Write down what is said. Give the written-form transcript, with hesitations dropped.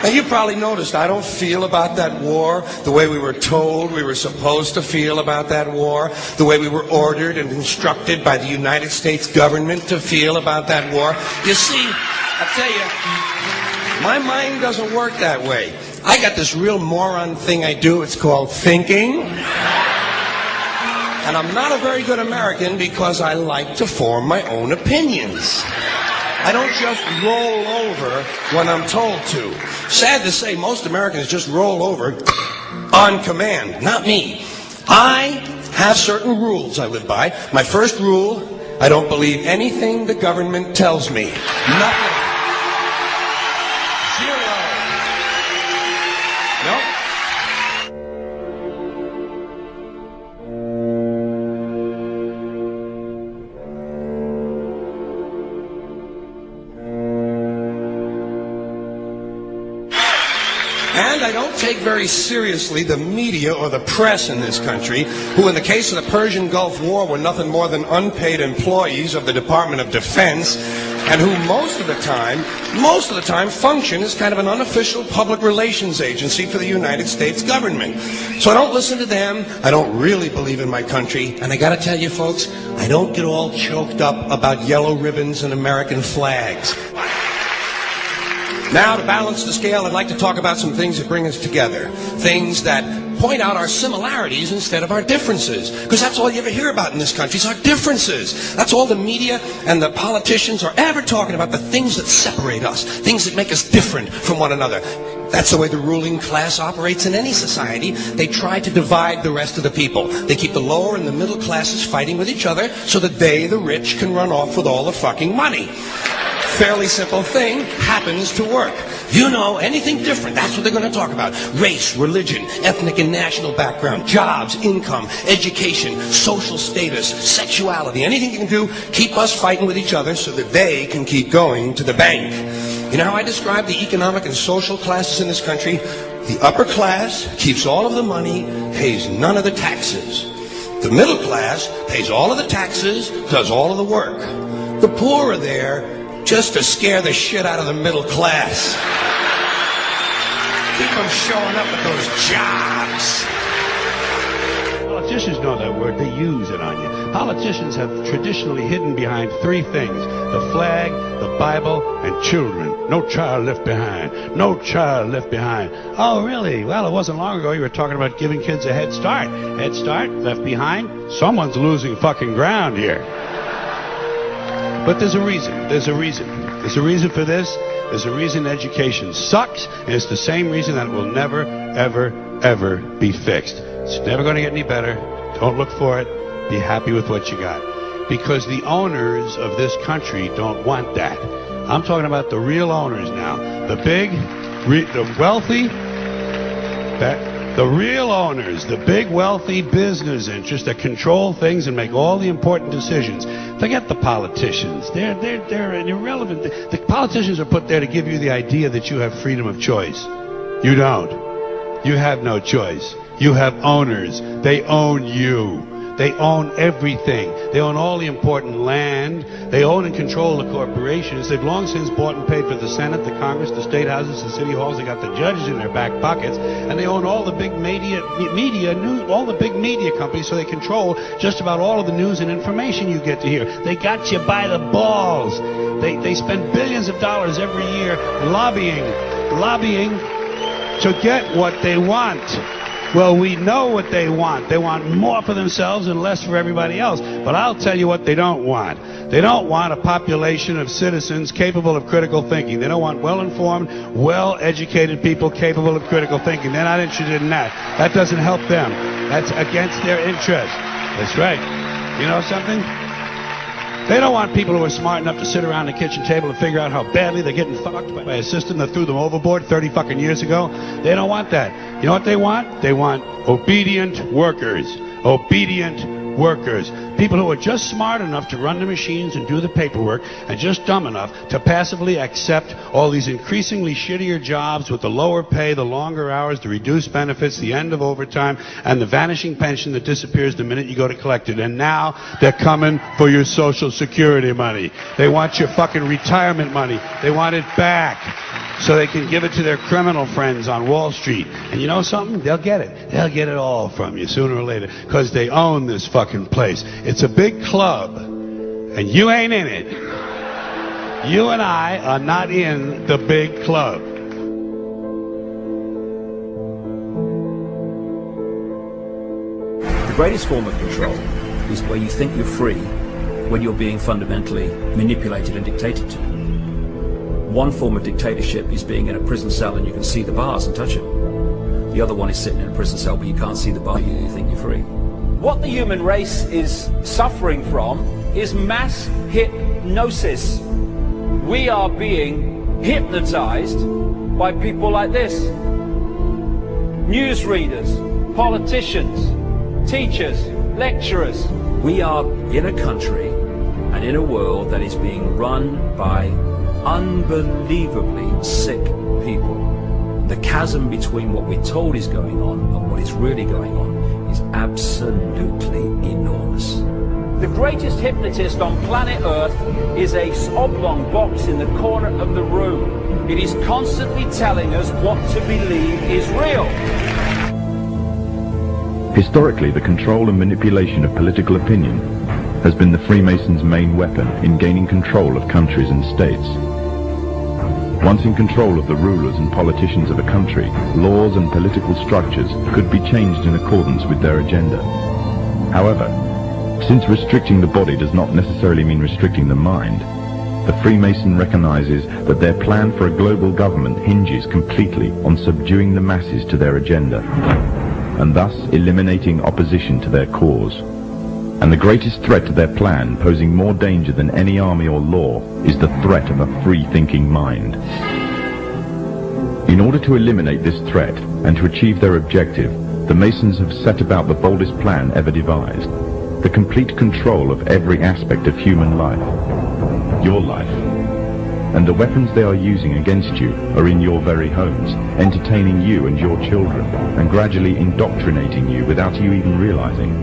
Now, you probably noticed I don't feel about that war the way we were told we were supposed to feel about that war, the way we were ordered and instructed by the United States government to feel about that war. You see, I'll tell you, my mind doesn't work that way. I got this real moron thing I do. It's called thinking. And I'm not a very good American because I like to form my own opinions. I don't just roll over when I'm told to. Sad to say, most Americans just roll over on command. Not me. I have certain rules I live by. My first rule, I don't believe anything the government tells me. Nothing. Zero. Nope. And I don't take very seriously the media or the press in this country, who in the case of the Persian Gulf War were nothing more than unpaid employees of the Department of Defense, and who most of the time function as kind of an unofficial public relations agency for the United States government. So I don't listen to them, I don't really believe in my country, and I gotta tell you folks, I don't get all choked up about yellow ribbons and American flags. Now, to balance the scale, I'd like to talk about some things that bring us together. Things that point out our similarities instead of our differences. Because that's all you ever hear about in this country is our differences. That's all the media and the politicians are ever talking about, the things that separate us, things that make us different from one another. That's the way the ruling class operates in any society. They try to divide the rest of the people. They keep the lower and the middle classes fighting with each other so that they, the rich, can run off with all the fucking money. Fairly simple thing, happens to work. You know, anything different, that's what they're going to talk about. Race, religion, ethnic and national background, jobs, income, education, social status, sexuality, anything you can do, keep us fighting with each other so that they can keep going to the bank. You know how I describe the economic and social classes in this country? The upper class keeps all of the money, pays none of the taxes. The middle class pays all of the taxes, does all of the work. The poor are there just to scare the shit out of the middle class. Keep them showing up at those jobs. Politicians know that word. They use it on you. Politicians have traditionally hidden behind three things: the flag, the Bible, and children. No child left behind. No child left behind. Oh, really? Well, it wasn't long ago you were talking about giving kids a head start. Head start? Left behind? Someone's losing fucking ground here. But there's a reason. There's a reason. There's a reason for this. There's a reason education sucks, and it's the same reason that it will never, ever, ever be fixed. It's never going to get any better. Don't look for it. Be happy with what you got. Because the owners of this country don't want that. I'm talking about the real owners now. The big, the wealthy, the real owners, the big wealthy business interests that control things and make all the important decisions. Forget the politicians. They're irrelevant. The politicians are put there to give you the idea that you have freedom of choice. You don't. You have no choice. You have owners. They own you. They own everything. They own all the important land. They own and control the corporations. They've long since bought and paid for the Senate, the Congress, the state houses, the city halls. They got the judges in their back pockets, and they own all the big media news, all the big media companies. So they control just about all of the news and information you get to hear. They got you by the balls. They spend billions of dollars every year lobbying to get what they want. Well, we know what they want. They want more for themselves and less for everybody else. But I'll tell you what they don't want. They don't want a population of citizens capable of critical thinking. They don't want well-informed, well-educated people capable of critical thinking. They're not interested in that. That doesn't help them. That's against their interest. That's right. You know something? They don't want people who are smart enough to sit around the kitchen table and figure out how badly they're getting fucked by a system that threw them overboard 30 fucking years ago. They don't want that. You know what they want? They want obedient workers. Obedient workers. People who are just smart enough to run the machines and do the paperwork, and just dumb enough to passively accept all these increasingly shittier jobs with the lower pay, the longer hours, the reduced benefits, the end of overtime, and the vanishing pension that disappears the minute you go to collect it. And now they're coming for your Social Security money. They want your fucking retirement money. They want it back. so they can give it to their criminal friends on Wall Street. And you know something? They'll get it. They'll get it all from you sooner or later, because they own this fucking place. It's a big club, and you ain't in it. You and I are not in the big club. The greatest form of control is where you think you're free when you're being fundamentally manipulated and dictated to. One form of dictatorship is being in a prison cell and you can see the bars and touch them. The other one is sitting in a prison cell but you can't see the bar, you think you're free. What the human race is suffering from is mass hypnosis. We are being hypnotized by people like this. Newsreaders, politicians, teachers, lecturers. We are in a country and in a world that is being run by unbelievably sick people. The chasm between what we're told is going on and what is really going on is absolutely enormous. The greatest hypnotist on planet Earth is a oblong box in the corner of the room. It is constantly telling us what to believe is real. Historically, the control and manipulation of political opinion has been the Freemasons' main weapon in gaining control of countries and states. Once in control of the rulers and politicians of a country, laws and political structures could be changed in accordance with their agenda. However, since restricting the body does not necessarily mean restricting the mind, the Freemason recognizes that their plan for a global government hinges completely on subduing the masses to their agenda, and thus eliminating opposition to their cause. And the greatest threat to their plan, posing more danger than any army or law, is the threat of a free-thinking mind. In order to eliminate this threat and to achieve their objective, the Masons have set about the boldest plan ever devised: the complete control of every aspect of human life, your life. And the weapons they are using against you are in your very homes, entertaining you and your children, and gradually indoctrinating you without you even realizing.